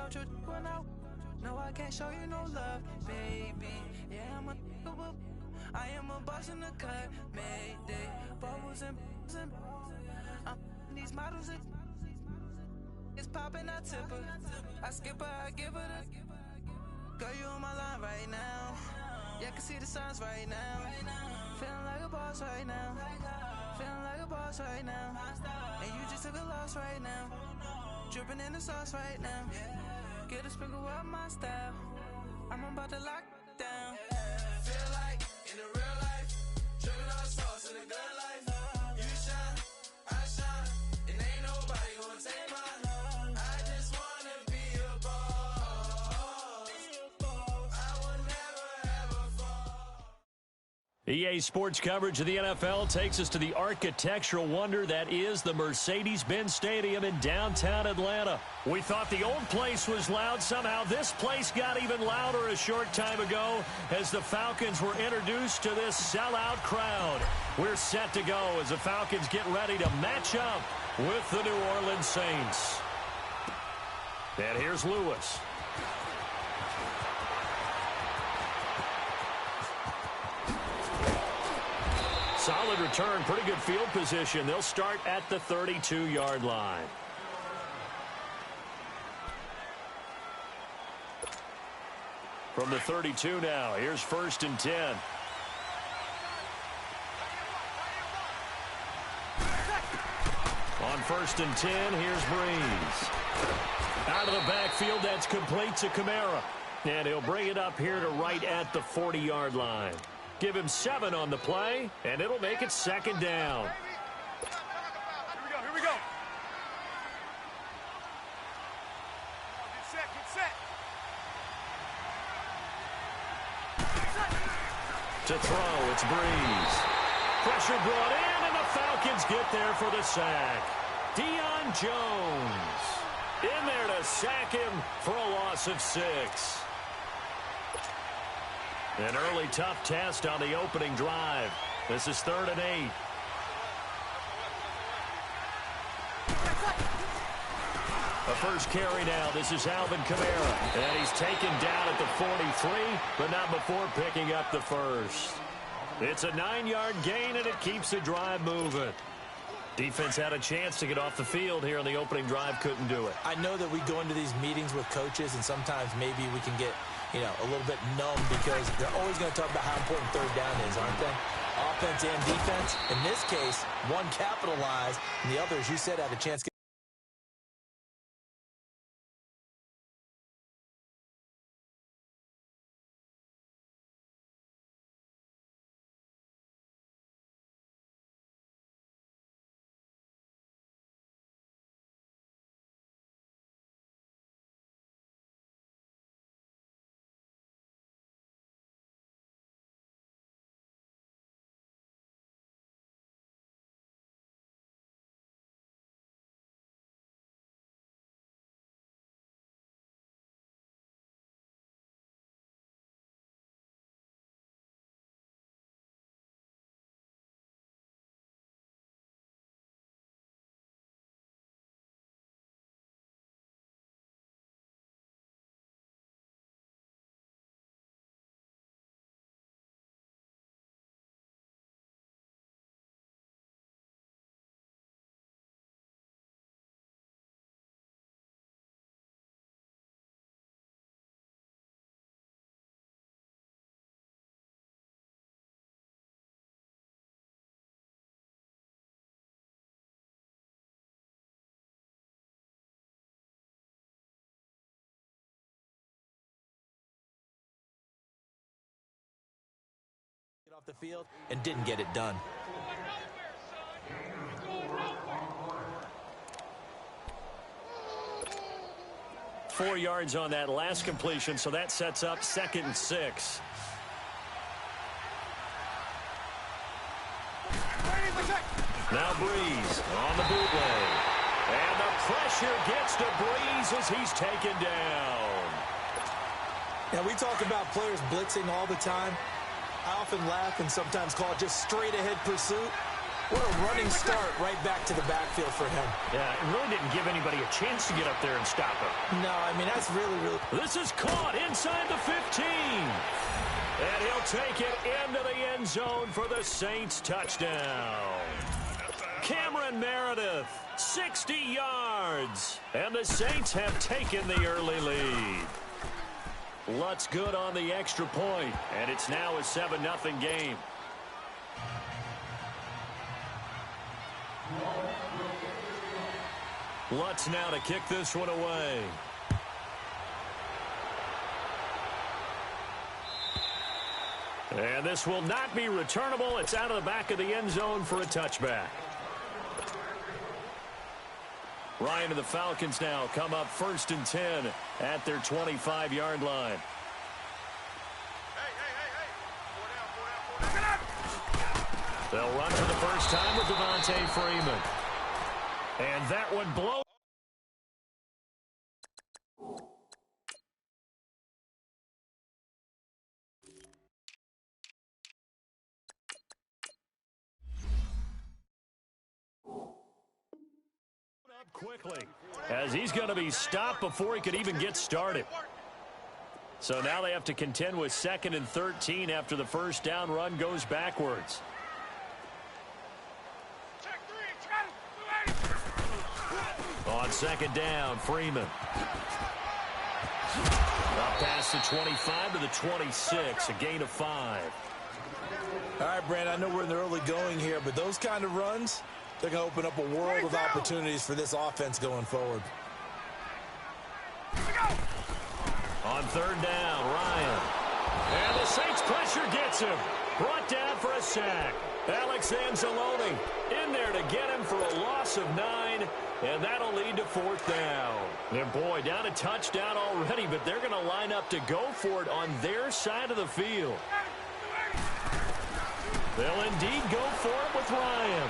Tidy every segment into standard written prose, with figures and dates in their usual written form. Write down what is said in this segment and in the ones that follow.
about you when no, I can't show you no love, baby. Yeah, I am a boss in the cut, mayday. Bubbles and these models it's popping, I tip her. I skip her, I give her the. Girl, you on my line right now. Yeah, I can see the signs right now. Feeling like a boss right now. Feeling like a boss right now. And you just took a loss right now. Dripping in the sauce right now. Get a sprinkle up my style. I'm about to lock down. Feel like in the real life, dripping on sauce in the good life. You shine, I shine, and ain't nobody gonna take mine. I just wanna be a boss. I would never ever fall. EA Sports coverage of the NFL takes us to the architectural wonder that is the Mercedes-Benz Stadium in downtown Atlanta. We thought the old place was loud. Somehow this place got even louder a short time ago as the Falcons were introduced to this sellout crowd. We're set to go as the Falcons get ready to match up with the New Orleans Saints. And here's Lewis. Solid return, pretty good field position. They'll start at the 32-yard line. From the 32 now, here's 1st and 10. On 1st and 10, here's Breeze. Out of the backfield, that's complete to Kamara. And he'll bring it up here to right at the 40-yard line. Give him 7 on the play, and it'll make it 2nd down. Here we go. Get set. To throw, it's Breeze. Pressure brought in, and the Falcons get there for the sack. Deion Jones in there to sack him for a loss of 6. An early tough test on the opening drive. This is 3rd and 8. The first carry now. This is Alvin Kamara. And he's taken down at the 43, but not before picking up the first. It's a 9-yard gain, and it keeps the drive moving. Defense had a chance to get off the field here on the opening drive. Couldn't do it. I know that we go into these meetings with coaches, and sometimes maybe we can get, a little bit numb because they're always going to talk about how important 3rd down is, aren't they? Offense and defense. In this case, one capitalized, and the other, as you said, had a chance. Off the field and didn't get it done. Four yards on that last completion, so that sets up 2nd and 6. Now Breeze on the bootleg. And the pressure gets to Breeze as he's taken down. Now, we talk about players blitzing all the time. I often laugh and sometimes call it just straight-ahead pursuit. What a running start right back to the backfield for him. Yeah, it really didn't give anybody a chance to get up there and stop him. No, I mean, that's really... This is caught inside the 15. And he'll take it into the end zone for the Saints touchdown. Cameron Meredith, 60 yards. And the Saints have taken the early lead. Lutz good on the extra point, and it's now a 7-0 game. Lutz now to kick this one away. And this will not be returnable. It's out of the back of the end zone for a touchback. Ryan and the Falcons now come up 1st and 10 at their 25-yard line. They'll run for the first time with Devontae Freeman. And that one blows. Up quickly, as he's going to be stopped before he could even get started. So now they have to contend with 2nd and 13 after the first down run goes backwards. On 2nd down, Freeman. Up past the 25 to the 26, a gain of 5. All right, Brandon, I know we're in the early going here, but those kind of runs, they're going to open up a world of opportunities for this offense going forward. On 3rd down, Ryan. And the Saints pressure gets him. Brought down for a sack. Alex Anzalone in there to get him for a loss of 9. And that'll lead to 4th down. And boy, down a touchdown already, but they're going to line up to go for it on their side of the field. They'll indeed go for it with Ryan.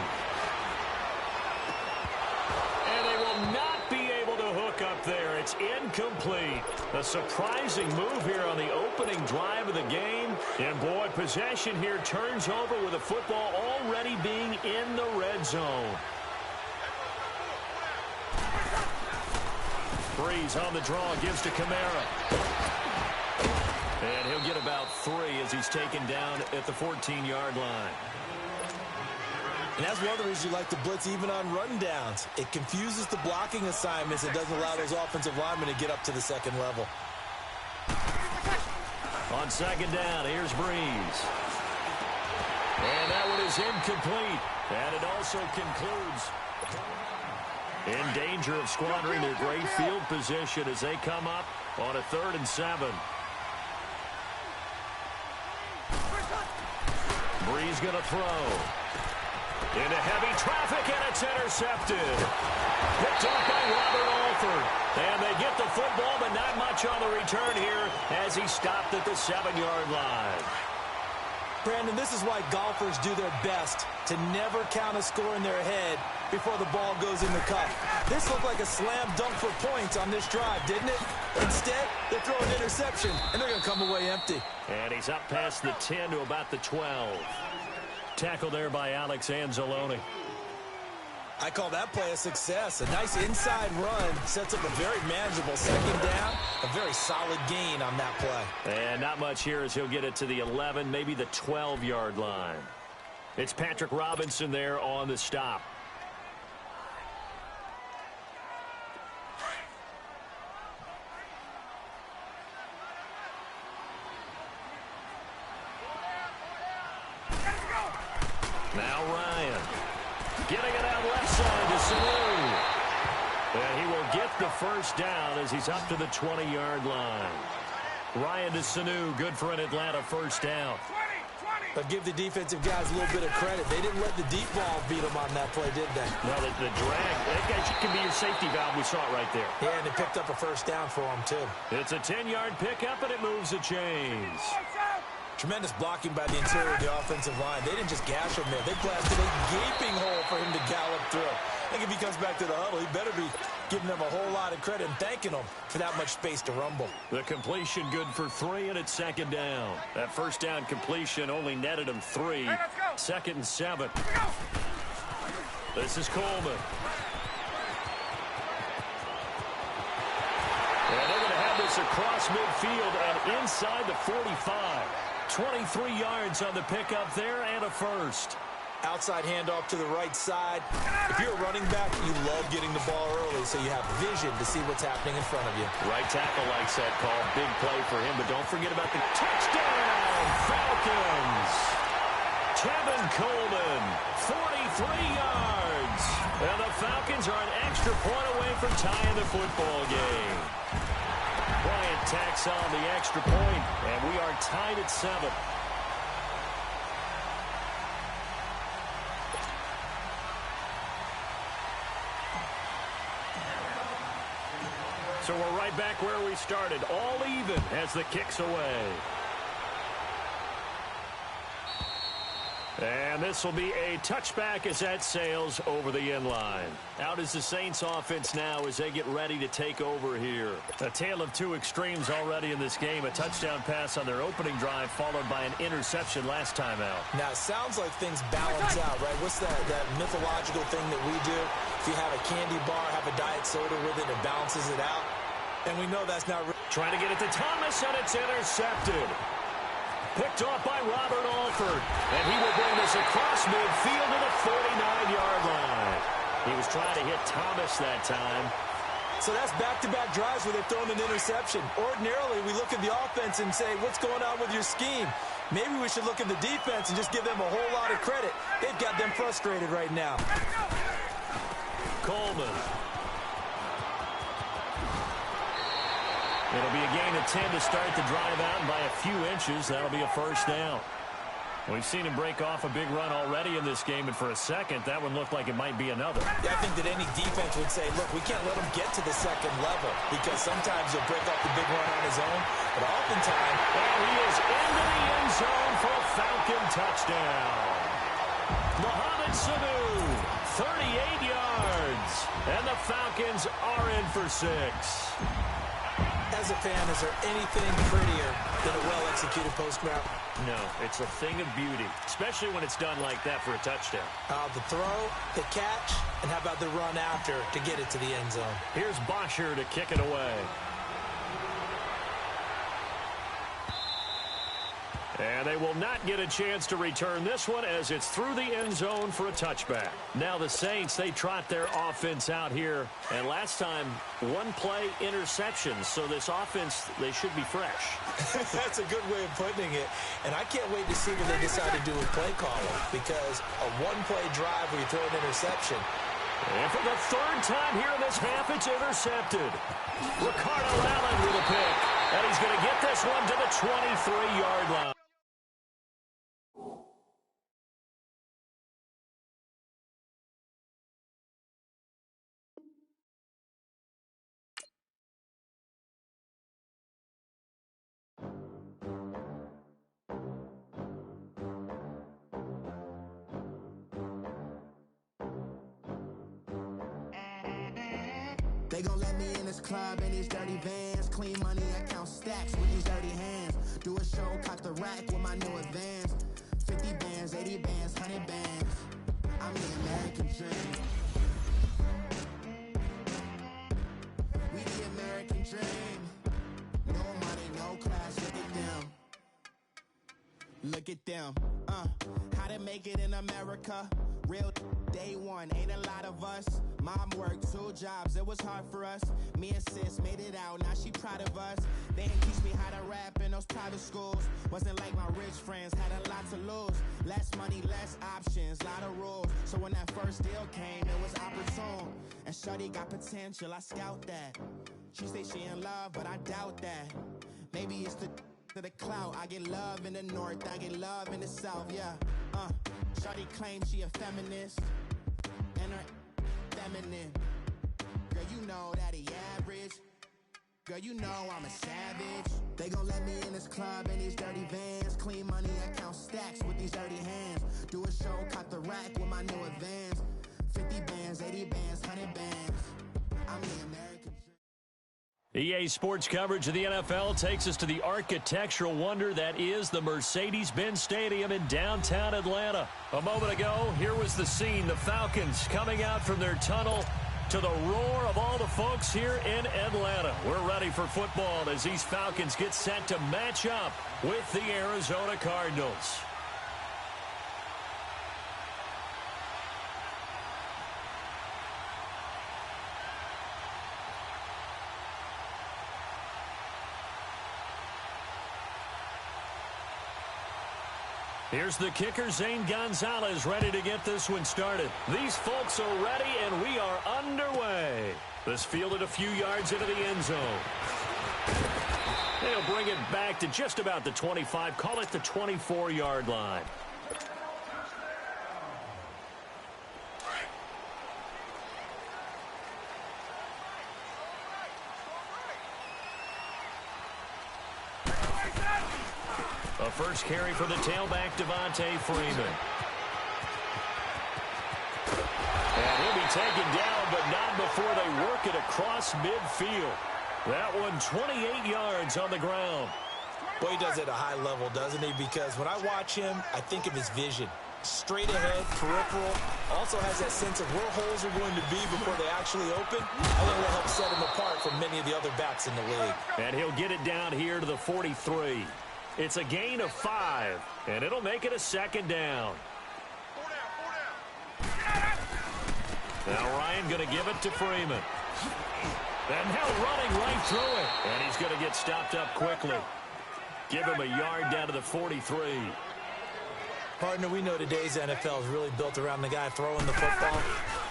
And they will not be able to hook up there. It's incomplete. A surprising move here on the opening drive of the game. And boy, possession here turns over with the football already being in the red zone. Breeze on the draw, gives to Kamara. And he'll get about 3 as he's taken down at the 14-yard line. And that's one of the reasons you like to blitz even on run downs. It confuses the blocking assignments and doesn't allow those offensive linemen to get up to the 2nd level. On 2nd down, here's Breeze. And that one is incomplete. And it also concludes in danger of squandering their great field position as they come up on a 3rd and 7. Breeze going to throw. Into heavy traffic, and it's intercepted. Picked up by Robert Alford. And they get the football, but not much on the return here as he stopped at the 7-yard line. Brandon, this is why golfers do their best to never count a score in their head before the ball goes in the cup. This looked like a slam dunk for points on this drive, didn't it? Instead, they throw an interception, and they're going to come away empty. And he's up past the 10 to about the 12. Tackle there by Alex Anzalone. I call that play a success. A nice inside run sets up a very manageable 2nd down. A very solid gain on that play. And not much here as he'll get it to the 11, maybe the 12-yard line. It's Patrick Robinson there on the stop. Now Ryan. Getting it out left side to Sanu. And he will get the first down as he's up to the 20-yard line. Ryan to Sanu, good for an Atlanta first down. But give the defensive guys a little bit of credit. They didn't let the deep ball beat them on that play, did they? No, the drag, that can be your safety valve. We saw it right there. Yeah, and they picked up a first down for them, too. It's a 10-yard pickup, and it moves the chains. Tremendous blocking by the interior of the offensive line. They didn't just gash him there. They blasted a gaping hole for him to gallop through. I think if he comes back to the huddle, he better be giving them a whole lot of credit and thanking them for that much space to rumble. The completion good for 3, and it's 2nd down. That first down completion only netted him 3. 2nd and 7. This is Coleman. And they're going to have this across midfield and inside the 45. 23 yards on the pickup there and a first. Outside handoff to the right side. If you're a running back, you love getting the ball early so you have vision to see what's happening in front of you. Right tackle likes that call. Big play for him, but don't forget about the touchdown, Falcons. Tevin Coleman, 43 yards. And the Falcons are an extra point away from tying the football game. Bryant tacks on the extra point, and we are tied at 7. So we're right back where we started, all even as the kick's away. And this will be a touchback as that sails over the end line. Out is the Saints offense now as they get ready to take over here. A tale of two extremes already in this game. A touchdown pass on their opening drive followed by an interception last time out. Now, it sounds like things balance out, right? What's that mythological thing that we do? If you have a candy bar, have a diet soda with it, it balances it out. And we know that's not real. Trying to get it to Thomas, and it's intercepted. Picked off by Robert Alford. And he will bring this across midfield to the 49-yard line. He was trying to hit Thomas that time. So that's back-to-back drives where they've thrown an interception. Ordinarily, we look at the offense and say, what's going on with your scheme? Maybe we should look at the defense and just give them a whole lot of credit. They've got them frustrated right now. Coleman. It'll be a gain of 10 to start the drive out, and by a few inches, that'll be a first down. We've seen him break off a big run already in this game, and for a second, that one looked like it might be another. Yeah, I think that any defense would say, look, we can't let him get to the second level, because sometimes he'll break off the big run on his own, but oftentimes, and he is into the end zone for a Falcon touchdown. Mohamed Sanu, 38 yards, and the Falcons are in for 6. As a fan, is there anything prettier than a well-executed post route? No, it's a thing of beauty, especially when it's done like that for a touchdown. The throw, the catch, and how about the run after to get it to the end zone? Here's Bosher to kick it away. And they will not get a chance to return this one as it's through the end zone for a touchback. Now the Saints, they trot their offense out here. And last time, one play interceptions. So this offense, they should be fresh. That's a good way of putting it. And I can't wait to see what they decide to do with play calling. Because a one-play drive where you throw an interception. And for the third time here in this half, it's intercepted. Ricardo Allen with a pick. And he's going to get this one to the 23-yard line. They gon' let me in this club in these dirty vans. Clean money, I count stacks with these dirty hands. Do a show, cock the rack with my new advance. 50 bands, 80 bands, 100 bands. I'm the American dream. We the American dream. No money, no class, look at them. Look at them. How to make it in America. Real day one, ain't a lot of us. Mom worked 2 jobs, it was hard for us. Me and sis made it out, now she proud of us. They didn't teach me how to rap in those private schools. Wasn't like my rich friends, had a lot to lose. Less money, less options, lot of rules. So when that first deal came, it was opportune. And shorty got potential, I scout that. She say she in love, but I doubt that. Maybe it's the clout. I get love in the north, I get love in the south, yeah. Shawty claims she a feminist, and her feminine. Girl, you know that he average. Girl, you know I'm a savage. They gon' let me in this club in these dirty vans. Clean money, I count stacks with these dirty hands. Do a show, cock the rack with my new advance. 50 bands, 80 bands, 100 bands. I'm the American dream. EA Sports coverage of the NFL takes us to the architectural wonder that is the Mercedes-Benz Stadium in downtown Atlanta. A moment ago, here was the scene. The Falcons coming out from their tunnel to the roar of all the folks here in Atlanta. We're ready for football as these Falcons get set to match up with the Arizona Cardinals. Here's the kicker, Zane Gonzalez, ready to get this one started. These folks are ready, and we are underway. This fielded a few yards into the end zone. They'll bring it back to just about the 25, call it the 24-yard line. A first carry for the tailback, Devontae Freeman. And he'll be taken down, but not before they work it across midfield. That one 28 yards on the ground. Boy, he does it at a high level, doesn't he? Because when I watch him, I think of his vision. Straight ahead, peripheral. Also has that sense of where holes are going to be before they actually open. I think will help set him apart from many of the other backs in the league. And he'll get it down here to the 43. It's a gain of 5, and it'll make it a second down. Now Ryan going to give it to Freeman. And now running right through it. And he's going to get stopped up quickly. Give him a yard down to the 43. Partner, we know today's NFL is really built around the guy throwing the football.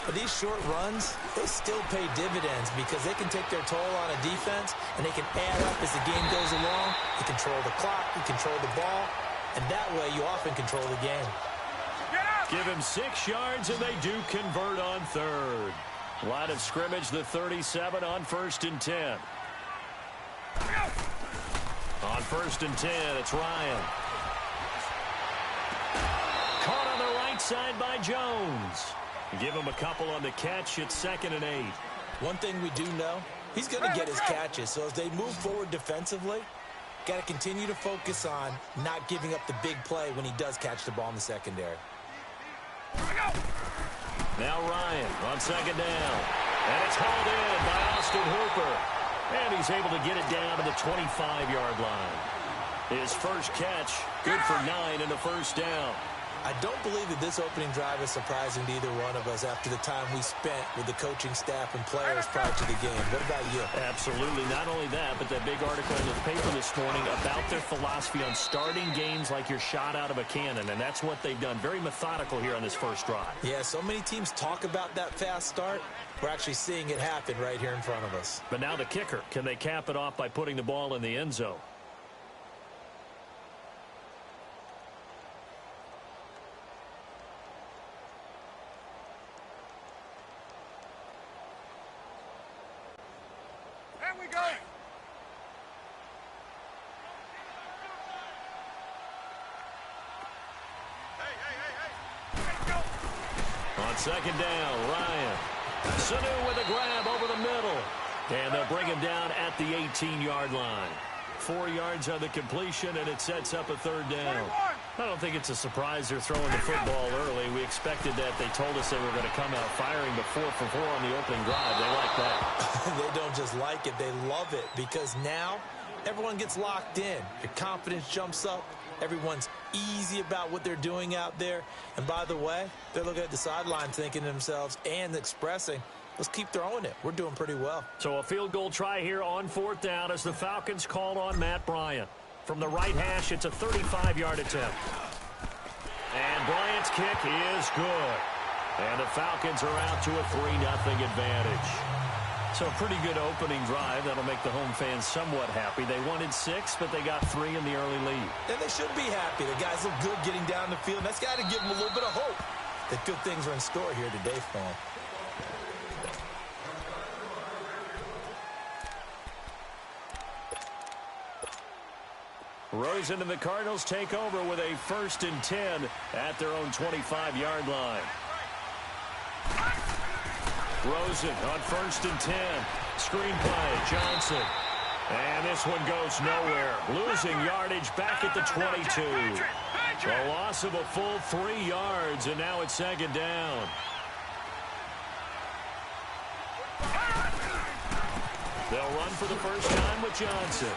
But these short runs, they still pay dividends because they can take their toll on a defense, and they can add up as the game goes along. You control the clock, you control the ball, and that way you often control the game. Give him 6 yards, and they do convert on third. Line of scrimmage, the 37 on 1st and 10. On 1st and 10, it's Ryan. Caught on the right side by Jones. Give him a couple on the catch. It's 2nd and 8. One thing we do know, he's going to get his catches. So as they move forward defensively, got to continue to focus on not giving up the big play when he does catch the ball in the secondary. Now Ryan on 2nd down. And it's hauled in by Austin Hooper. And he's able to get it down to the 25-yard line. His first catch, good for 9 and a first down. I don't believe that this opening drive is surprising to either one of us after the time we spent with the coaching staff and players prior to the game. What about you? Absolutely. Not only that, but that big article in the paper this morning about their philosophy on starting games like you're shot out of a cannon, and that's what they've done. Very methodical here on this first drive. Yeah, so many teams talk about that fast start. We're actually seeing it happen right here in front of us. But now the kicker. Can they cap it off by putting the ball in the end zone? On 2nd down, Ryan. Sanu with a grab over the middle. And they'll bring him down at the 18-yard line. 4 yards on the completion, and it sets up a 3rd down. I don't think it's a surprise they're throwing the football early. We expected that. They told us they were going to come out firing the 4 for 4 on the opening drive. They like that. They don't just like it, they love it, because now everyone gets locked in. Your confidence jumps up. Everyone's easy about what they're doing out there. And by the way, they're looking at the sideline thinking to themselves and expressing, let's keep throwing it. We're doing pretty well. So a field goal try here on 4th down as the Falcons call on Matt Bryant. From the right hash, it's a 35-yard attempt. And Bryant's kick is good. And the Falcons are out to a 3-0 advantage. So a pretty good opening drive. That'll make the home fans somewhat happy. They wanted 6, but they got 3 in the early lead. And they should be happy. The guys look good getting down the field. That's got to give them a little bit of hope that good things are in store here today for them. Rosen and the Cardinals take over with a 1st and 10 at their own 25-yard line. Rosen on 1st and 10. Screen play, Johnson. And this one goes nowhere. Losing yardage back at the 22. A loss of a full 3 yards, and now it's 2nd down. They'll run for the first time with Johnson.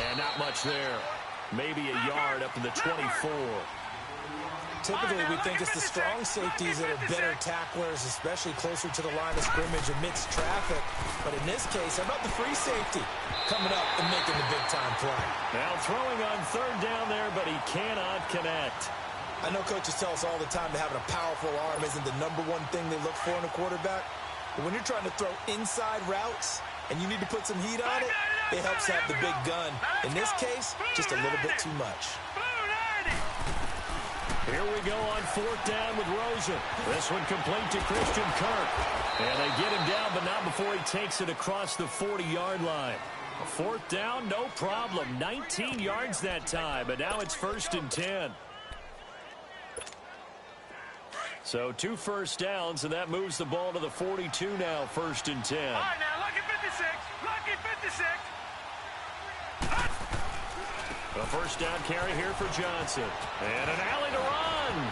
And not much there. Maybe a yard up to the 24. Typically, we think it's the strong safeties that are better tacklers, especially closer to the line of scrimmage amidst traffic. But in this case, how about the free safety coming up and making the big-time play? Now throwing on 3rd down there, but he cannot connect. I know coaches tell us all the time that having a powerful arm isn't the #1 thing they look for in a quarterback. But when you're trying to throw inside routes and you need to put some heat on it, it helps have the big gun. In this case, just a little bit too much. Here we go on 4th down with Rosen. This one complete to Christian Kirk. And they get him down, but not before he takes it across the 40-yard line. 4th down, no problem. 19 yards that time, but now it's 1st and 10. So 2 first downs, and that moves the ball to the 42 now, 1st and 10. All right, now, lucky 56. Lucky 56. A first down carry here for Johnson. And an alley to run.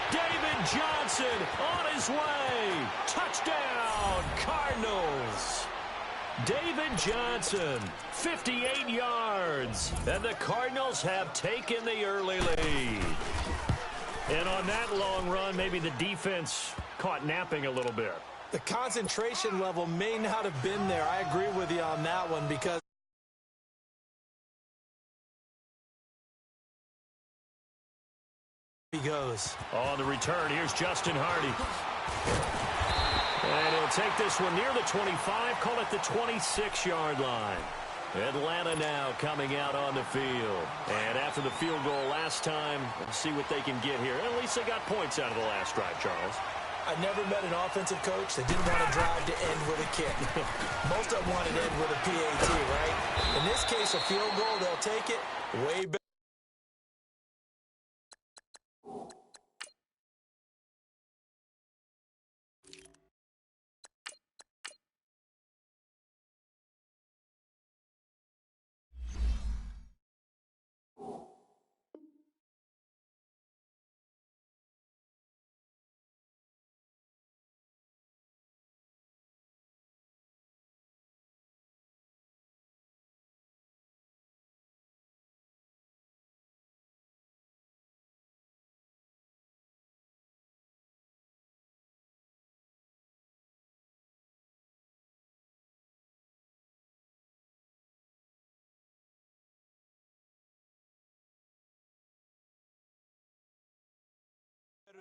David Johnson on his way. Touchdown, Cardinals. David Johnson, 58 yards. And the Cardinals have taken the early lead. And on that long run, maybe the defense caught napping a little bit. The concentration level may not have been there. I agree with you on that one because he goes. On the return, here's Justin Hardy. And he'll take this one near the 25, call it the 26-yard line. Atlanta now coming out on the field. And after the field goal last time, we'll see what they can get here. At least they got points out of the last drive, Charles. I never met an offensive coach that didn't want to drive to end with a kick. Most of them wanted to end with a PAT, right? In this case, a field goal, they'll take it way better.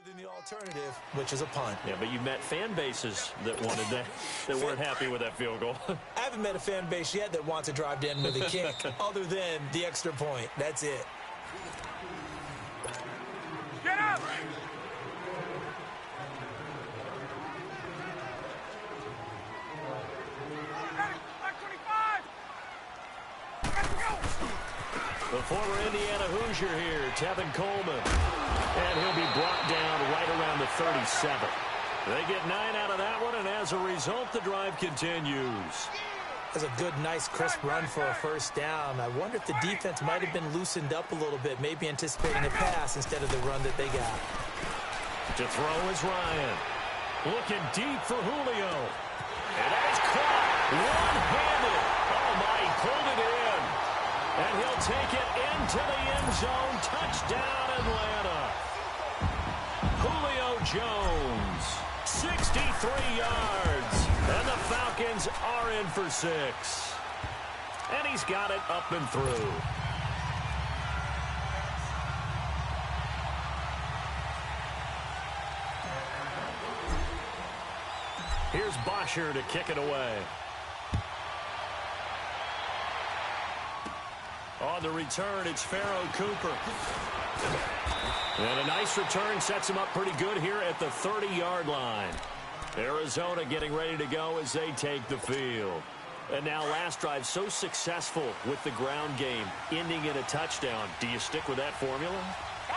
Than the alternative, which is a punt. Yeah, but you met fan bases that wanted that, that weren't happy with that field goal. I haven't met a fan base yet that wants to drive to end with a kick other than the extra point. That's it. Get up! The former Indiana Hoosier here, Tevin Coleman. And he'll be brought down right around the 37. They get 9 out of that one, and as a result, the drive continues. That's a good, nice, crisp run for a first down. I wonder if the defense might have been loosened up a little bit, maybe anticipating a pass instead of the run that they got. To throw is Ryan. Looking deep for Julio. And that is caught one-handed. Oh, my, he pulled it in. And he'll take it into the end zone. Touchdown, Atlanta. Julio Jones, 63 yards. And the Falcons are in for 6. And he's got it up and through. Here's Bosher to kick it away. On the return, it's Pharaoh Cooper. And a nice return sets him up pretty good here at the 30-yard line. Arizona getting ready to go as they take the field. And now last drive so successful with the ground game, ending in a touchdown. Do you stick with that formula?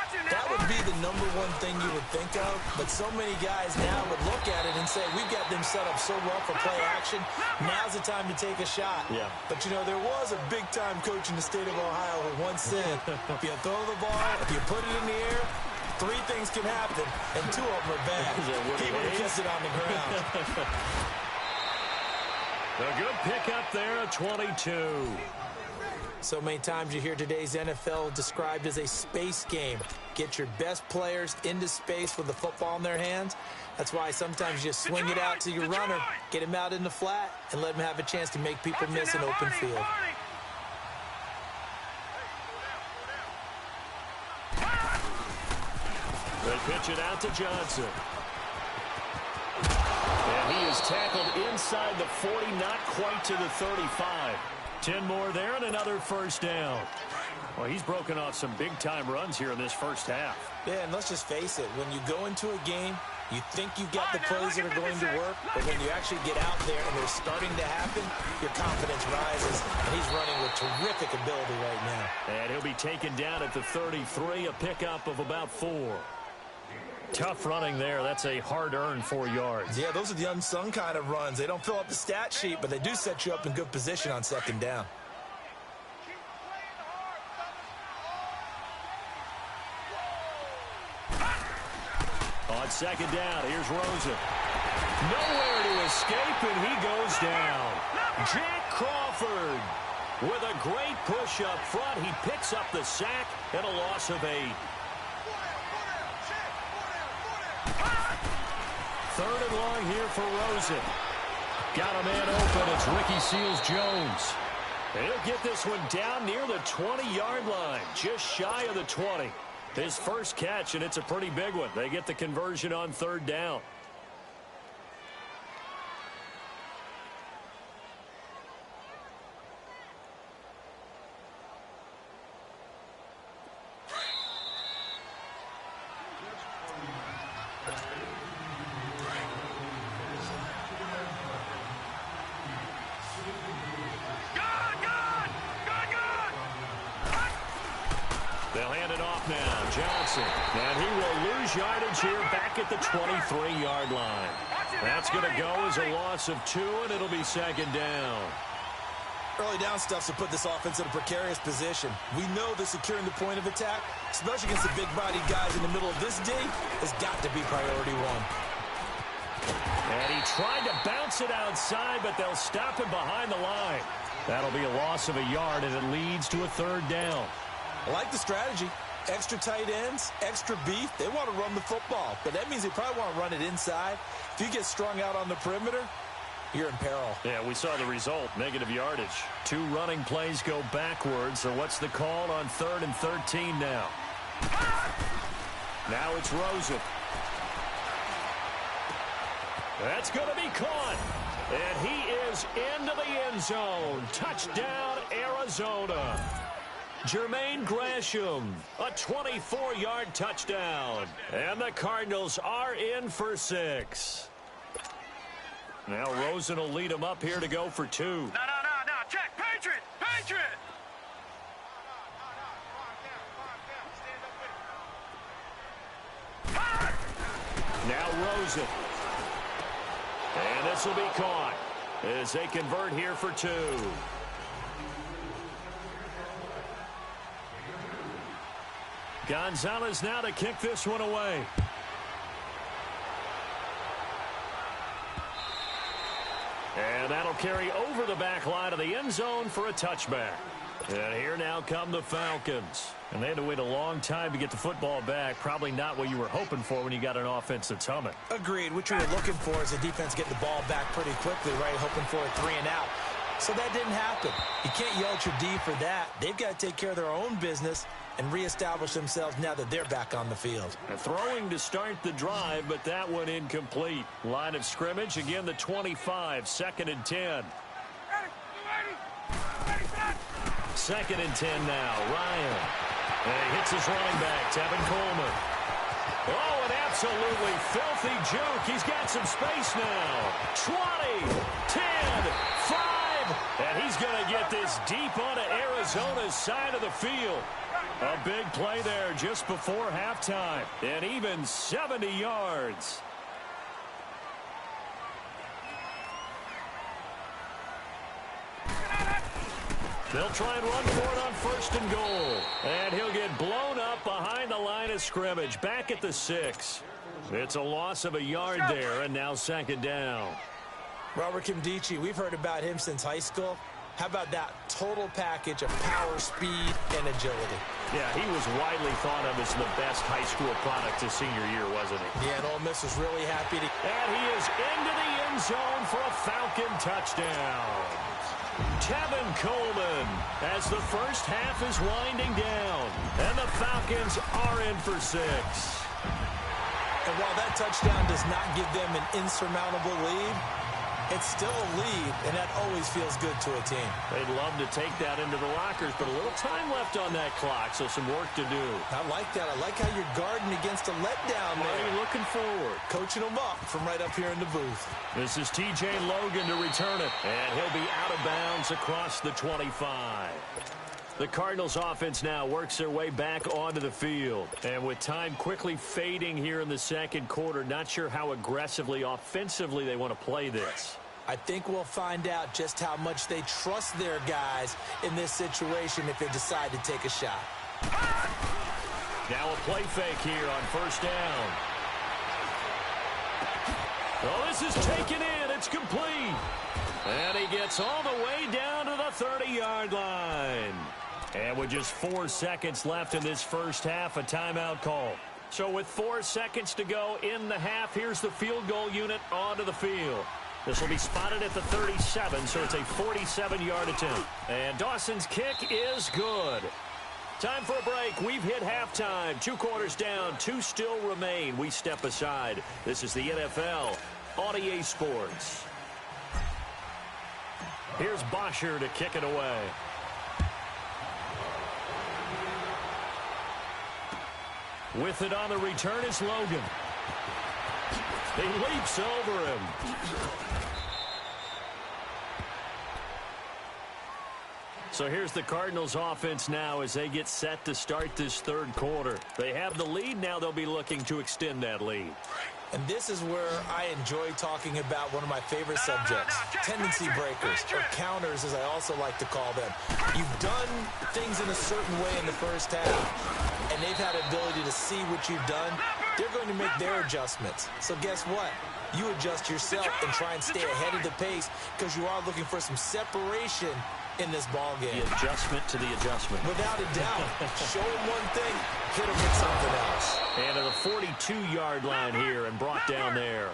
That would be the #1 thing you would think of, but so many guys now would look at it and say, we've got them set up so well for play action, now's the time to take a shot. Yeah. But, you know, there was a big-time coach in the state of Ohio who once said, if you throw the ball, if you put it in the air, 3 things can happen, and 2 of them are bad. He would have kept it on the ground. A good pickup there at 22. So many times you hear today's NFL described as a space game. Get your best players into space with the football in their hands. That's why sometimes you swing it out to your runner, get him out in the flat, and let him have a chance to make people miss an open field. They pitch it out to Johnson. And he is tackled inside the 40, not quite to the 35. 10 more there and another first down. Well, he's broken off some big-time runs here in this first half. Yeah, and let's just face it. When you go into a game, you think you've got the plays that are going to work, but when you actually get out there and they're starting to happen, your confidence rises, and he's running with terrific ability right now. And he'll be taken down at the 33, a pickup of about 4. Tough running there. That's a hard-earned 4 yards. Yeah, those are the unsung kind of runs. They don't fill up the stat sheet, but they do set you up in good position on second down. On second down, here's Rosen. Nowhere to escape, and he goes down. Jack Crawford with a great push up front. He picks up the sack and a loss of 8. 3rd and long here for Rosen. Got a man open. It's Ricky Seals-Jones. He'll get this one down near the 20-yard line, just shy of the 20. His first catch, and it's a pretty big one. They get the conversion on 3rd down. They'll hand it off now. Johnson. And he will lose yardage here back at the 23-yard line. That's going to go as a loss of 2, and it'll be second down. Early down stuff to put this offense in a precarious position. We know that securing the point of attack, especially against the big-bodied guys in the middle of this D, has got to be priority 1. And he tried to bounce it outside, but they'll stop him behind the line. That'll be a loss of a yard, and it leads to a 3rd down. I like the strategy. Extra tight ends, extra beef. They want to run the football, but that means they probably want to run it inside. If you get strung out on the perimeter, you're in peril. Yeah, we saw the result, negative yardage. 2 running plays go backwards, so what's the call on 3rd and 13 now? Now it's Rosen. That's going to be caught. And he is into the end zone. Touchdown, Arizona. Jermaine Gresham, a 24-yard touchdown. And the Cardinals are in for 6. Now Rosen will lead them up here to go for 2. No. Check. Patriot. Now Rosen. And this will be caught as they convert here for 2. Gonzalez now to kick this one away. And that'll carry over the back line of the end zone for a touchback. And here now come the Falcons. And they had to wait a long time to get the football back. Probably not what you were hoping for when you got an offense that's humming. Agreed. What you were looking for is the defense getting the ball back pretty quickly, right? Hoping for a 3 and out. So that didn't happen. You can't yell at your D for that. They've got to take care of their own business and reestablish themselves now that they're back on the field. Throwing to start the drive, but that one incomplete. Line of scrimmage, again the 25, 2nd and 10. 2nd and 10 now, Ryan. And he hits his running back, Tevin Coleman. Oh, an absolutely filthy juke. He's got some space now. 20, 10, 5. And he's going to get this deep onto Arizona's side of the field. A big play there just before halftime, and even 70 yards. They'll try and run for it on 1st and goal. And he'll get blown up behind the line of scrimmage, back at the 6. It's a loss of a yard there, and now 2nd down. Robert Kimdichie, we've heard about him since high school. How about that total package of power, speed, and agility? Yeah, he was widely thought of as the best high school product his senior year, wasn't he? Yeah, and Ole Miss was really happy to... And he is into the end zone for a Falcon touchdown. Tevin Coleman as the first half is winding down. And the Falcons are in for 6. And while that touchdown does not give them an insurmountable lead, it's still a lead, and that always feels good to a team. They'd love to take that into the lockers, but a little time left on that clock, so some work to do. I like that. I like how you're guarding against a letdown there. Are you looking forward? Coaching them up from right up here in the booth. This is T.J. Logan to return it, and he'll be out of bounds across the 25. The Cardinals offense now works their way back onto the field. And with time quickly fading here in the 2nd quarter, not sure how aggressively, offensively they want to play this. I think we'll find out just how much they trust their guys in this situation if they decide to take a shot. Now a play fake here on 1st down. Oh, this is taken in. It's complete. And he gets all the way down to the 30-yard line. And with just 4 seconds left in this first half, a timeout call. So with 4 seconds to go in the half, here's the field goal unit onto the field. This will be spotted at the 37, so it's a 47-yard attempt. And Dawson's kick is good. Time for a break. We've hit halftime. 2 quarters down, 2 still remain. We step aside. This is the NFL on EA Sports. Here's Bosher to kick it away. With it on the return is Logan. He leaps over him. So here's the Cardinals offense now as they get set to start this 3rd quarter. They have the lead. Now they'll be looking to extend that lead. And this is where I enjoy talking about one of my favorite subjects, tendency breakers, or counters as I also like to call them. You've done things in a certain way in the first half, and they've had the ability to see what you've done. They're going to make their adjustments. So guess what? You adjust yourself and try and stay ahead of the pace because you are looking for some separation in this ball game. The adjustment to the adjustment. Without a doubt. Show him one thing, hit him with something else. And at the 42-yard line here and brought down there.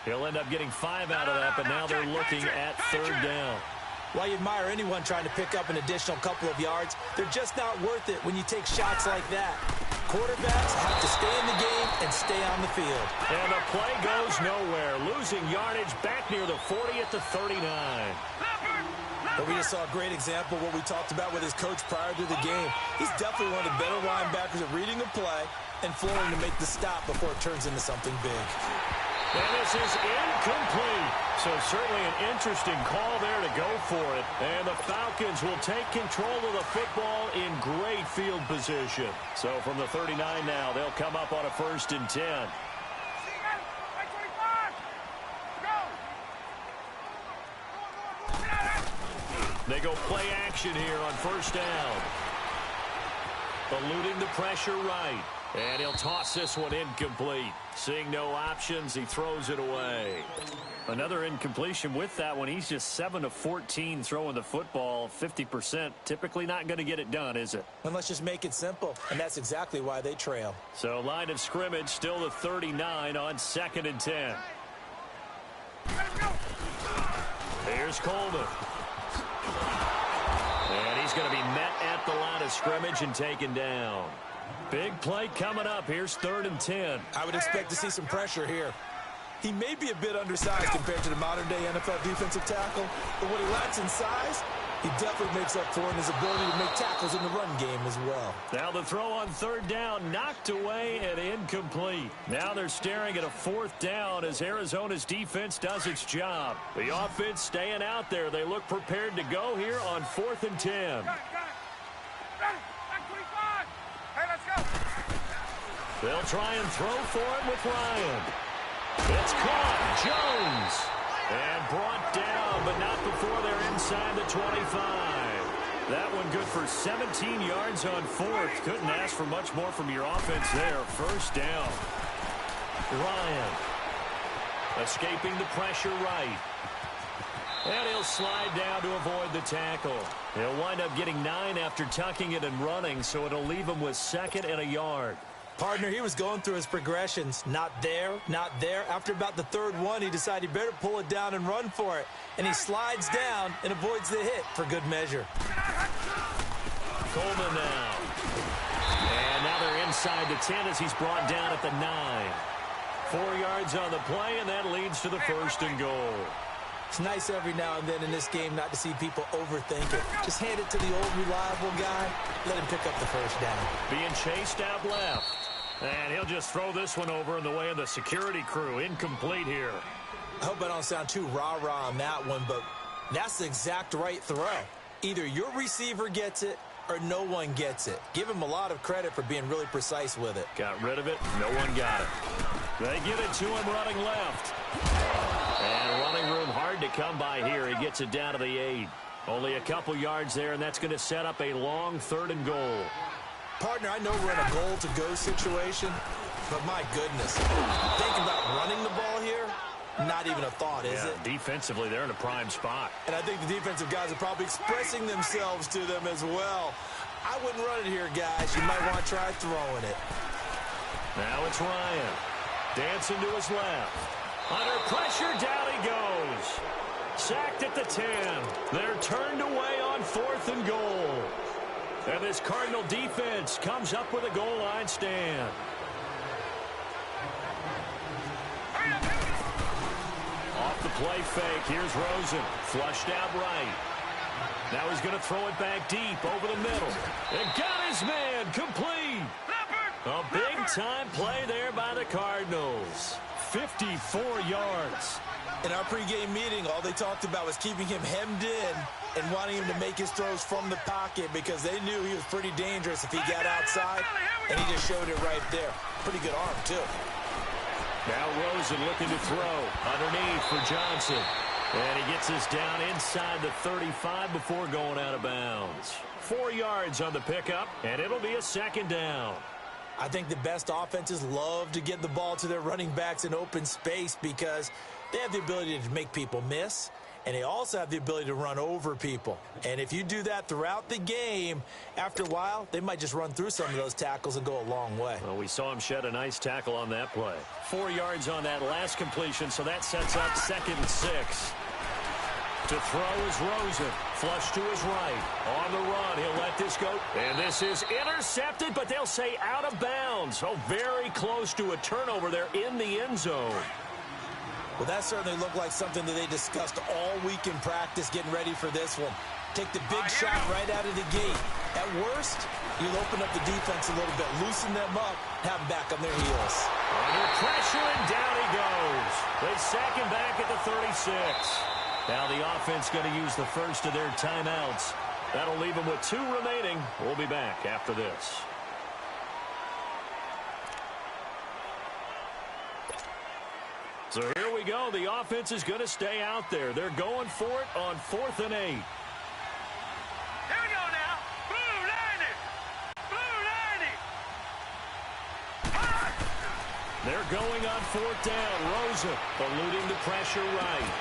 He'll end up getting 5 out of that, but now they're looking at 3rd down. While you admire anyone trying to pick up an additional couple of yards, they're just not worth it when you take shots like that. Quarterbacks have to stay in the game and stay on the field. And the play goes nowhere. Losing yardage back near the 40 at the 39. But we just saw a great example of what we talked about with his coach prior to the game. He's definitely one of the better linebackers at reading a play and flowing to make the stop before it turns into something big. And this is incomplete. So certainly an interesting call there to go for it. And the Falcons will take control of the football in great field position. So from the 39 now, they'll come up on a 1st and 10. They go play action here on 1st down. Eluding the pressure right. And he'll toss this one incomplete. Seeing no options, he throws it away. Another incompletion with that one. He's just 7 of 14 throwing the football. 50%. Typically not going to get it done, is it? And let's just make it simple. And that's exactly why they trail. So line of scrimmage still the 39 on 2nd and 10. Here's Coleman. And he's going to be met at the line of scrimmage and taken down. Big play coming up. Here's 3rd and 10. I would expect to see some pressure here. He may be a bit undersized compared to the modern-day NFL defensive tackle, but what he lacks in size, he definitely makes up for in his ability to make tackles in the run game as well. Now the throw on 3rd down, knocked away and incomplete. Now they're staring at a 4th down as Arizona's defense does its job. The offense staying out there. They look prepared to go here on 4th and 10. They'll try and throw for him with Ryan. It's caught. Jones. And brought down, but not before they're inside the 25. That one good for 17 yards on fourth. Couldn't ask for much more from your offense there. First down. Ryan. Escaping the pressure right. And he'll slide down to avoid the tackle. He'll wind up getting 9 after tucking it and running, so it'll leave him with 2nd and a yard. Partner, he was going through his progressions. Not there, not there. After about the 3rd one, he decided he better pull it down and run for it. And he slides down and avoids the hit for good measure. Coleman now. And now they're inside the 10 as he's brought down at the 9. 4 yards on the play, and that leads to the 1st and goal. It's nice every now and then in this game not to see people overthink it. Just hand it to the old reliable guy. Let him pick up the 1st down. Being chased out left. And he'll just throw this one over in the way of the security crew. Incomplete here. I hope I don't sound too rah-rah on that one, but that's the exact right throw. Either your receiver gets it or no one gets it. Give him a lot of credit for being really precise with it. Got rid of it. No one got it. They give it to him running left. And running room hard to come by here. He gets it down to the 8. Only a couple yards there, and that's going to set up a long 3rd and goal. Partner, I know we're in a goal-to-go situation, but my goodness. Think about running the ball here. Not even a thought, is it? Defensively, they're in a prime spot. And I think the defensive guys are probably expressing themselves to them as well. I wouldn't run it here, guys. You might want to try throwing it. Now it's Ryan. Dancing to his left. Under pressure, down he goes. Sacked at the 10. They're turned away on 4th and goal. And this Cardinal defense comes up with a goal line stand. Off the play fake. Here's Rosen. Flushed out right. Now he's going to throw it back deep over the middle. And got his man complete. A big-time play there by the Cardinals. 54 yards. In our pregame meeting, all they talked about was keeping him hemmed in and wanting him to make his throws from the pocket because they knew he was pretty dangerous if he got outside, and he just showed it right there. Pretty good arm, too. Now Rosen looking to throw underneath for Johnson. And he gets us down inside the 35 before going out of bounds. 4 yards on the pickup, and it'll be a 2nd down. I think the best offenses love to get the ball to their running backs in open space because they have the ability to make people miss, and they also have the ability to run over people. And if you do that throughout the game, after a while, they might just run through some of those tackles and go a long way. Well, we saw him shed a nice tackle on that play. 4 yards on that last completion, so that sets up 2nd and 6. To throw is Rosen. Flush to his right. On the run, he'll let this go. And this is intercepted, but they'll say out of bounds. Oh, very close to a turnover there in the end zone. Well, that certainly looked like something that they discussed all week in practice getting ready for this one. Take the big shot right out of the gate. At worst, you'll open up the defense a little bit, loosen them up, have them back on their heels. Under pressure, and down he goes. They sack him back at the 36. Now the offense going to use the first of their timeouts. That'll leave them with 2 remaining. We'll be back after this. So here we go. The offense is going to stay out there. They're going for it on 4th and 8. Here we go now. Blue 90. Blue 90. They're going on 4th down. Rosen eluding the pressure right.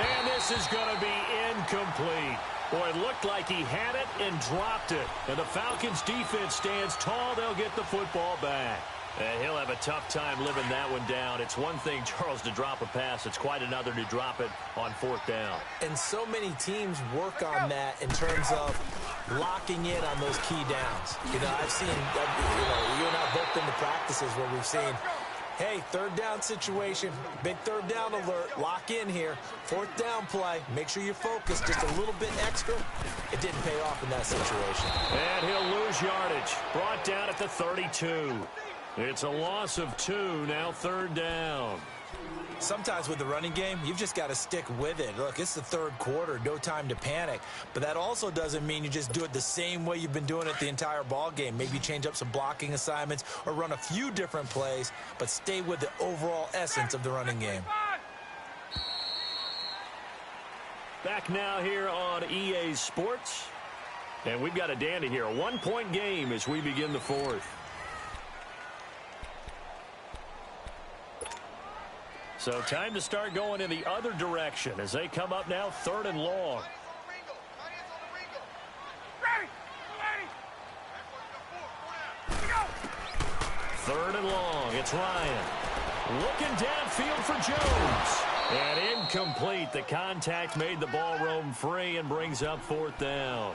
And this is going to be incomplete. Boy, it looked like he had it and dropped it. And the Falcons defense stands tall. They'll get the football back. And he'll have a tough time living that one down. It's one thing, Charles, to drop a pass. It's quite another to drop it on 4th down. And so many teams work on that in terms of locking in on those key downs. You know, I've seen, you and I have both been to practices where we've seen, hey, 3rd down situation, big 3rd down alert, lock in here, 4th down play, make sure you focus just a little bit extra. It didn't pay off in that situation. And he'll lose yardage, brought down at the 32. It's a loss of 2, now 3rd down. Sometimes with the running game, you've just got to stick with it. Look, it's the third quarter, no time to panic. But that also doesn't mean you just do it the same way you've been doing it the entire ball game. Maybe change up some blocking assignments or run a few different plays, but stay with the overall essence of the running game. Back now here on EA Sports. And we've got a dandy here. A one-point game as we begin the fourth. So time to start going in the other direction as they come up now 3rd and long. Third and long. It's Ryan. Looking downfield for Jones. And incomplete. The contact made the ball roam free and brings up 4th down.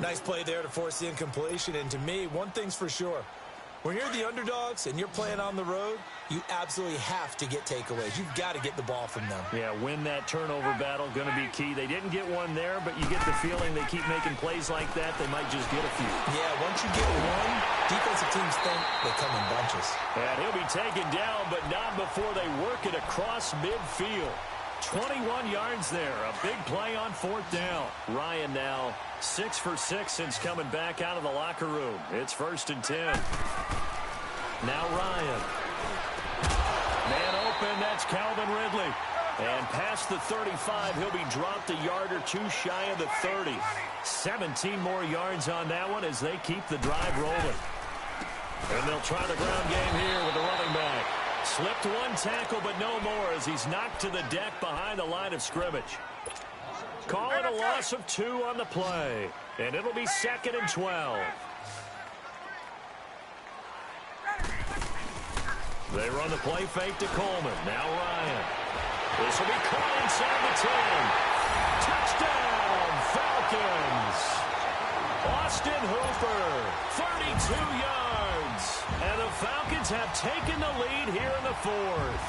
Nice play there to force the incompletion. And to me, one thing's for sure. When you're the underdogs and you're playing on the road, you absolutely have to get takeaways. You've got to get the ball from them. Yeah, win that turnover battle, going to be key. They didn't get one there, but you get the feeling they keep making plays like that, they might just get a few. Yeah, once you get one, defensive teams think they come in bunches. And he'll be taken down, but not before they work it across midfield. 21 yards there. A big play on 4th down. Ryan now 6 for 6 since coming back out of the locker room. It's 1st and 10. Now Ryan. Man open, that's Calvin Ridley. And past the 35, he'll be dropped a yard or two shy of the 30. 17 more yards on that one as they keep the drive rolling. And they'll try the ground game here with the running back. Slipped one tackle, but no more as he's knocked to the deck behind the line of scrimmage. Call it a loss of 2 on the play. And it'll be 2nd and 12. They run the play fake to Coleman. Now Ryan. This will be caught inside the 10. Touchdown, Falcons. Austin Hooper, 32 yards. And the Falcons have taken the lead here in the 4th.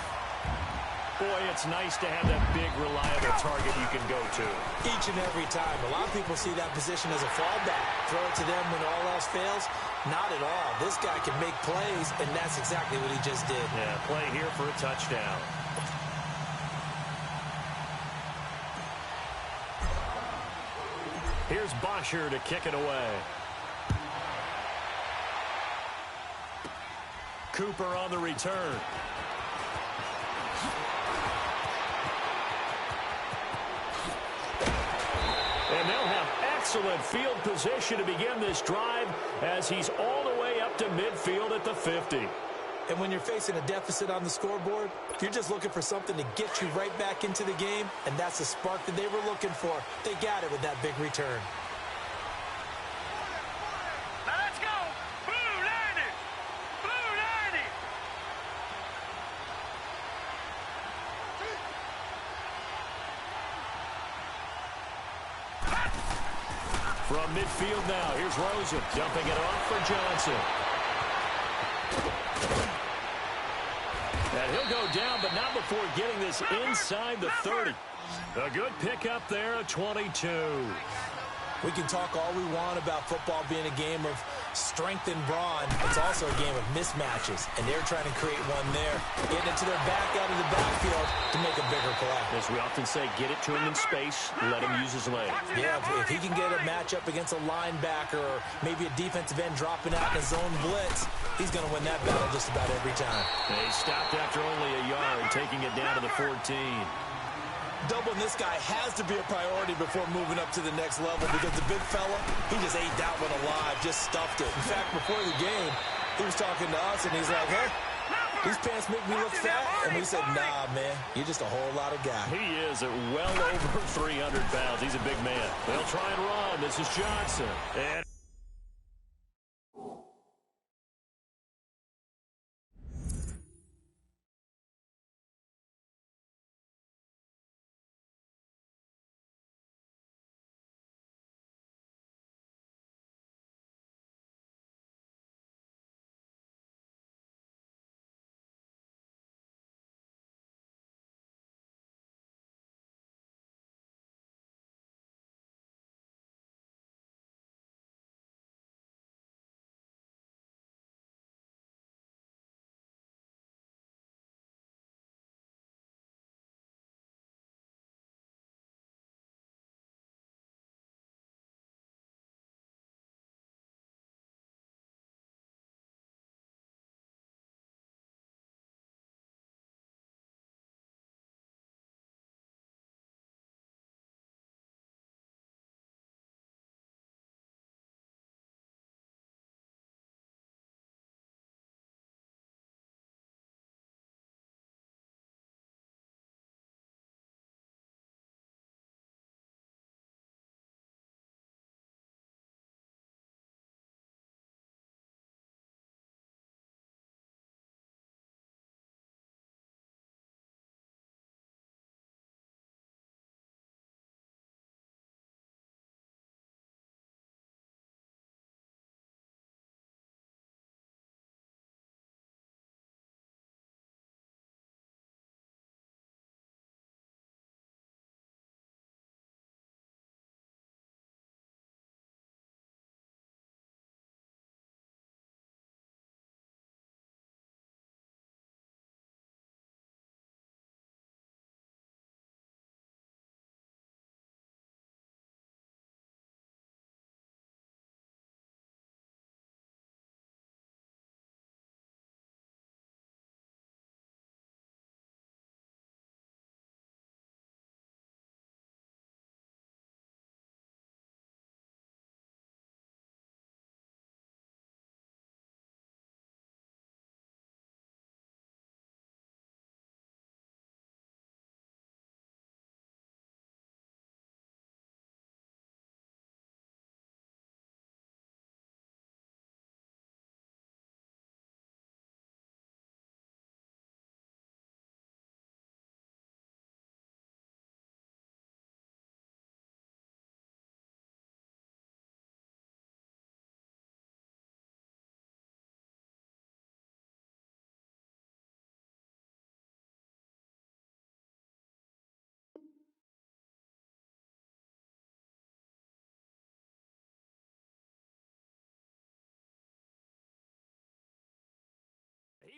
Boy, it's nice to have that big, reliable target you can go to. Each and every time. A lot of people see that position as a fallback. Throw it to them when all else fails. Not at all. This guy can make plays, and that's exactly what he just did. Yeah, play here for a touchdown. Here's Bosher to kick it away. Cooper on the return. And they'll have excellent field position to begin this drive as he's all the way up to midfield at the 50. And when you're facing a deficit on the scoreboard, you're just looking for something to get you right back into the game, and that's the spark that they were looking for. They got it with that big return. Now let's go. Blue 90. Blue 90. From midfield now, here's Rosen dumping it off for Johnson. And he'll go down, but not before getting this inside the 30. A good pickup there, a 22. We can talk all we want about football being a game of strength and brawn. It's also a game of mismatches, and they're trying to create one there, getting it to their back out of the backfield to make a bigger play. As we often say, get it to him in space, let him use his legs. Yeah, if he can get a matchup against a linebacker or maybe a defensive end dropping out in a zone blitz, he's going to win that battle just about every time. They stopped after only a yard, taking it down to the 14. Doubling this guy has to be a priority before moving up to the next level because the big fella, he just ate that one alive, just stuffed it. In fact, before the game, he was talking to us, and he's like, hey, these pants make me look fat. And we said, nah, man, you're just a whole lot of guy. He is at well over 300 pounds. He's a big man. They'll try and run. This is Johnson. And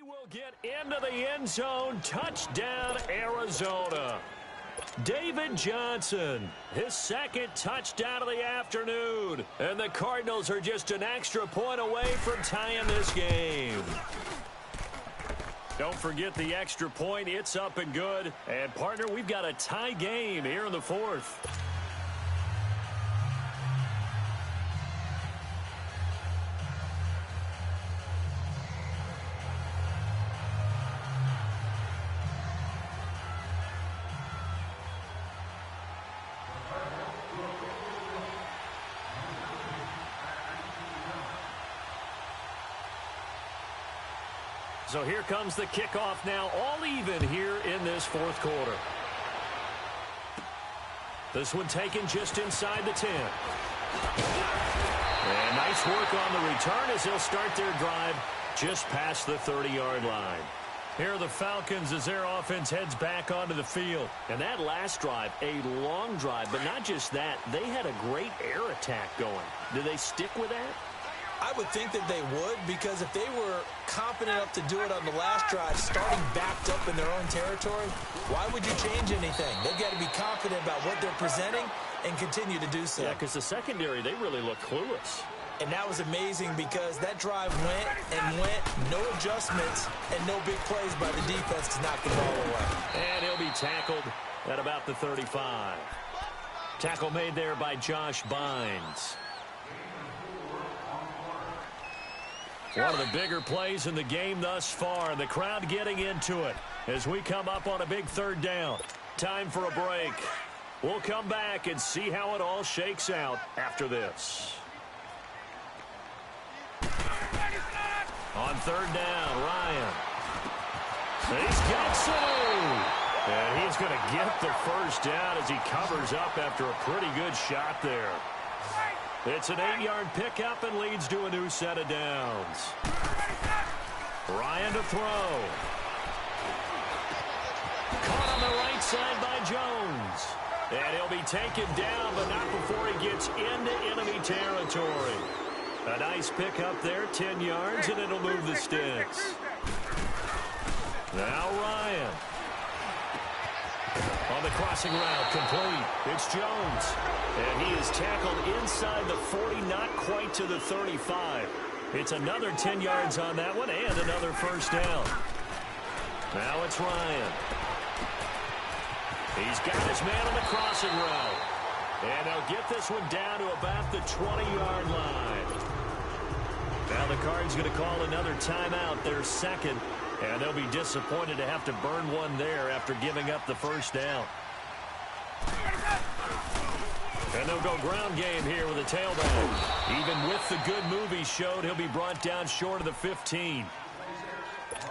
will get into the end zone. Touchdown, Arizona. David Johnson, his second touchdown of the afternoon. And the Cardinals are just an extra point away from tying this game. Don't forget the extra point. It's up and good. And, partner, we've got a tie game here in the fourth. So here comes the kickoff now, all even here in this fourth quarter. This one taken just inside the 10. And nice work on the return as they'll start their drive just past the 30-yard line. Here are the Falcons as their offense heads back onto the field. And that last drive, a long drive, but not just that. They had a great air attack going. Do they stick with that? I would think that they would, because if they were confident enough to do it on the last drive, starting backed up in their own territory, why would you change anything? They've got to be confident about what they're presenting and continue to do so. Yeah, because the secondary, they really look clueless. And that was amazing because that drive went and went, no adjustments and no big plays by the defense to knock the ball away. And he'll be tackled at about the 35. Tackle made there by Josh Bynes. One of the bigger plays in the game thus far, and the crowd getting into it as we come up on a big third down. Time for a break. We'll come back and see how it all shakes out after this. On third down, Ryan. He's got some. And he's going to get the first down as he covers up after a pretty good shot there. It's an 8-yard pickup and leads to a new set of downs. Ryan to throw. Caught on the right side by Jones. And he'll be taken down, but not before he gets into enemy territory. A nice pickup there, 10 yards, and it'll move the sticks. Now Ryan. On the crossing route, complete. It's Jones. And he is tackled inside the 40, not quite to the 35. It's another 10 yards on that one and another first down. Now it's Ryan. He's got his man on the crossing route. And they'll get this one down to about the 20-yard line. Now the Cards going to call another timeout, their second. And they'll be disappointed to have to burn one there after giving up the first down. And they'll go ground game here with a tailback. Even with the good move he showed, he'll be brought down short of the 15.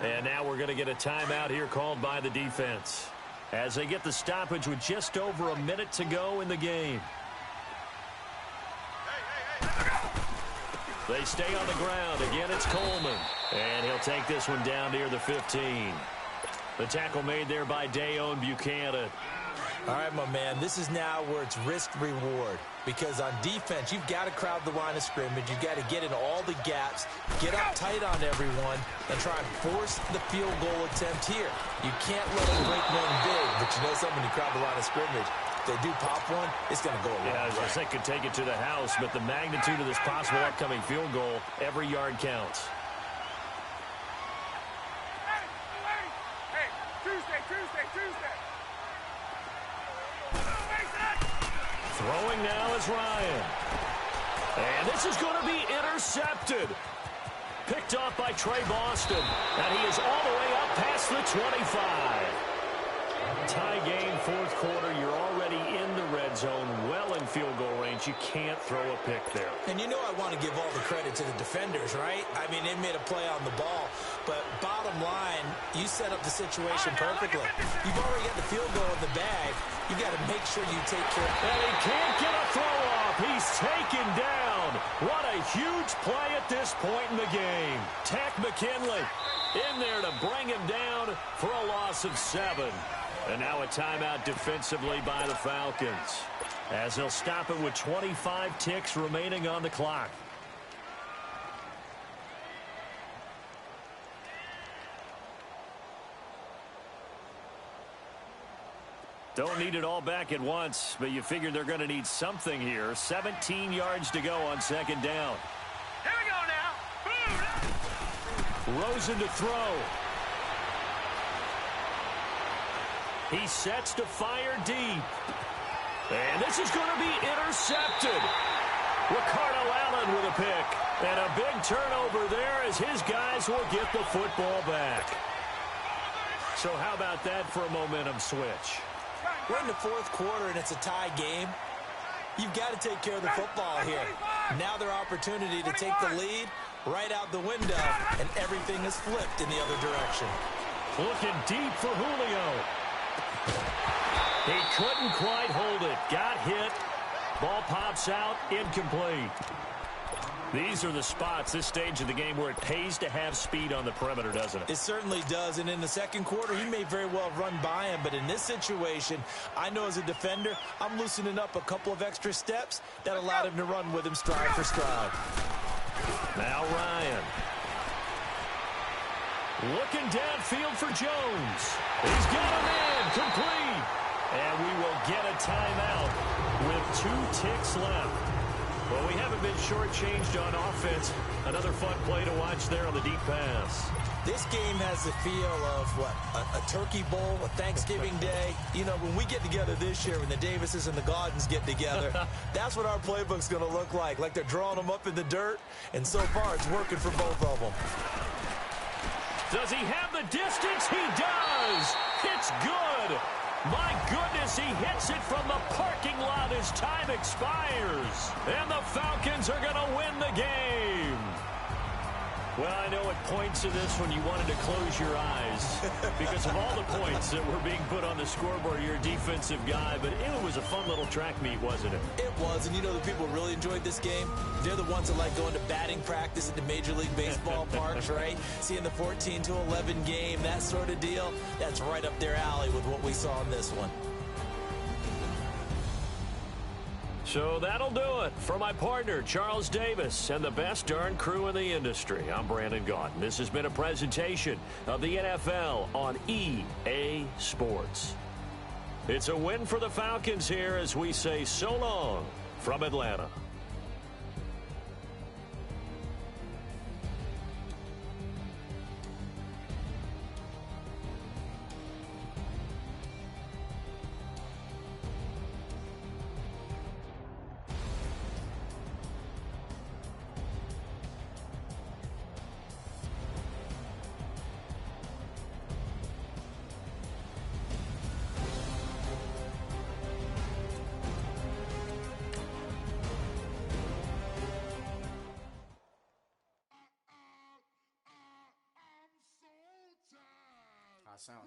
And now we're going to get a timeout here called by the defense as they get the stoppage with just over a minute to go in the game. They stay on the ground. Again, it's Coleman. And he'll take this one down near the 15. The tackle made there by Dayon Buchanan. All right, my man, this is now where it's risk-reward. Because on defense, you've got to crowd the line of scrimmage. You've got to get in all the gaps, get up tight on everyone, and try and force the field goal attempt here. You can't let them break one big, but you know something, when you crowd the line of scrimmage, if they do pop one, it's going to go away. Yeah, as I could take it to the house, but the magnitude of this possible upcoming field goal, every yard counts. Hey, Tuesday. Throwing now is Ryan. And this is going to be intercepted. Picked off by Trey Boston. And he is all the way up past the 25. Tie game, fourth quarter. You're already in the red zone, well in field goal range. You can't throw a pick there. And you know I want to give all the credit to the defenders, right? I mean, they made a play on the ball. But bottom line, you set up the situation perfectly. You've already got the field goal in the bag. You got to make sure you take care of it. And he can't get a throw off. He's taken down. What a huge play at this point in the game. Takk McKinley in there to bring him down for a loss of 7. And now a timeout defensively by the Falcons, as they'll stop it with 25 ticks remaining on the clock. Don't need it all back at once, but you figure they're going to need something here. 17 yards to go on second down. Here we go now. Rosen to throw. He sets to fire deep. And this is going to be intercepted. Ricardo Allen with a pick. And a big turnover there as his guys will get the football back. So how about that for a momentum switch? We're in the fourth quarter, and it's a tie game. You've got to take care of the football here. Now their opportunity to take the lead right out the window, and everything is flipped in the other direction. Looking deep for Julio. He couldn't quite hold it. Got hit. Ball pops out. Incomplete. These are the spots, this stage of the game, where it pays to have speed on the perimeter, doesn't it? It certainly does, and in the second quarter, he may very well run by him, but in this situation, I know as a defender, I'm loosening up a couple of extra steps that allowed him to run with him stride for stride. Now Ryan. Looking downfield for Jones. He's got a man, complete. And we will get a timeout with 2 ticks left. Well, we haven't been shortchanged on offense. Another fun play to watch there on the deep pass. This game has the feel of, what, a turkey bowl, a Thanksgiving day. You know, when we get together this year, when the Davises and the Gaudens get together, that's what our playbook's going to look like they're drawing them up in the dirt, and so far it's working for both of them. Does he have the distance? He does! It's good! My goodness, he hits it from the parking lot as time expires. And the Falcons are going to win the game. Well, I know at points of this when you wanted to close your eyes because of all the points that were being put on the scoreboard. You're a defensive guy, but it was a fun little track meet, wasn't it? It was, and you know the people who really enjoyed this game? They're the ones that like going to batting practice at the Major League Baseball parks, right? Seeing the 14-11 game, that sort of deal, that's right up their alley with what we saw in this one. So that'll do it for my partner, Charles Davis, and the best darn crew in the industry. I'm Brandon Gaudin. This has been a presentation of the NFL on EA Sports. It's a win for the Falcons here as we say so long from Atlanta. Sound